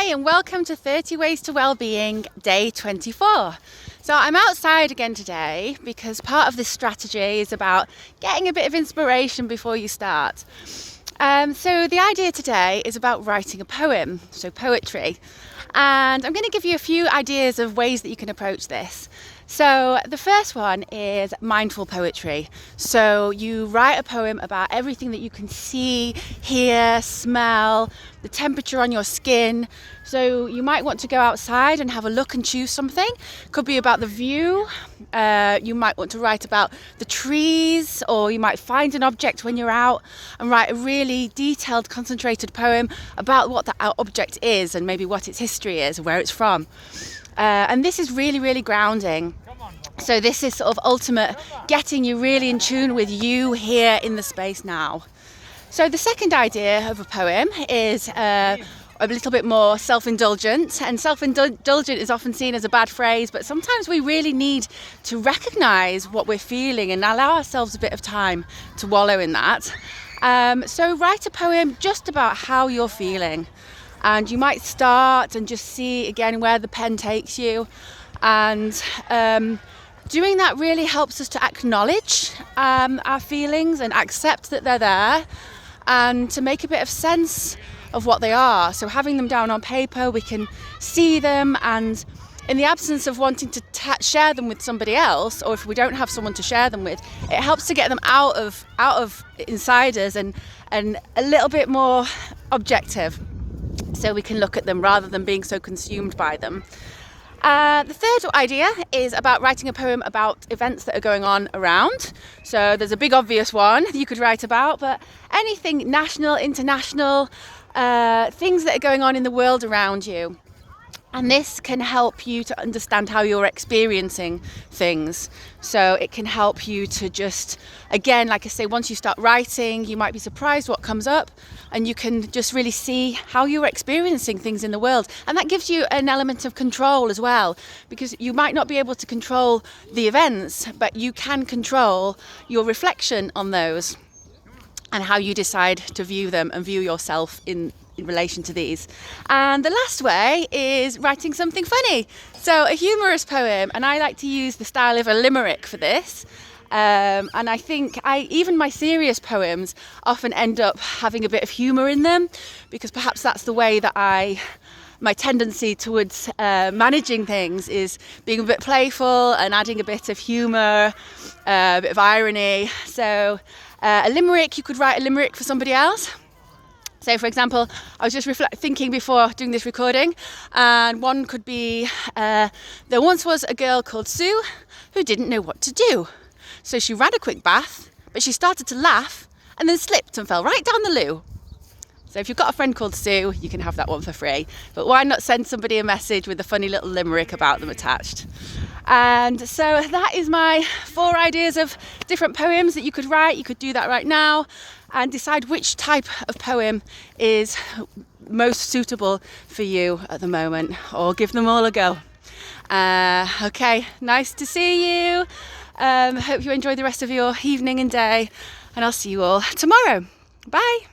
Hi and welcome to 30 Ways to Wellbeing, day 24. So I'm outside again today because part of this strategy is about getting a bit of inspiration before you start. So the idea today is about writing a poem, so poetry. And I'm going to give you a few ideas of ways that you can approach this. So the first one is mindful poetry. So you write a poem about everything that you can see, hear, smell, the temperature on your skin. So you might want to go outside and have a look and choose something. Could be about the view. You might want to write about the trees, or you might find an object when you're out and write a really detailed, concentrated poem about what that object is and maybe what its history is, where it's from. And this is really, really grounding. So this is sort of ultimate, getting you really in tune with you here in the space now. So the second idea of a poem is a little bit more self-indulgent, and self-indulgent is often seen as a bad phrase, but sometimes we really need to recognize what we're feeling and allow ourselves a bit of time to wallow in that. So write a poem just about how you're feeling. And you might start and just see again where the pen takes you. And doing that really helps us to acknowledge our feelings and accept that they're there, and to make a bit of sense of what they are. So having them down on paper, we can see them, and in the absence of wanting to share them with somebody else, or if we don't have someone to share them with, it helps to get them out of inside us and a little bit more objective. So we can look at them rather than being so consumed by them. The third idea is about writing a poem about events that are going on around. So there's a big obvious one you could write about, but anything national, international, things that are going on in the world around you. And this can help you to understand how you're experiencing things. So it can help you to just, again, like I say, once you start writing, you might be surprised what comes up, and you can just really see how you're experiencing things in the world. And that gives you an element of control as well, because you might not be able to control the events, but you can control your reflection on those and how you decide to view them and view yourself in relation to these. And the last way is writing something funny. So a humorous poem, and I like to use the style of a limerick for this. And I think even my serious poems often end up having a bit of humour in them, because perhaps that's the way that my tendency towards managing things is being a bit playful and adding a bit of humour, a bit of irony. So a limerick, you could write a limerick for somebody else. So, for example, I was just thinking before doing this recording, and one could be, there once was a girl called Sue who didn't know what to do. So she ran a quick bath, but she started to laugh and then slipped and fell right down the loo. So if you've got a friend called Sue, you can have that one for free. But why not send somebody a message with a funny little limerick about them attached? And so that is my 4 ideas of different poems that you could write. You could do that right now and decide which type of poem is most suitable for you at the moment, or give them all a go. Okay, nice to see you. Hope you enjoy the rest of your evening and day, and I'll see you all tomorrow. Bye.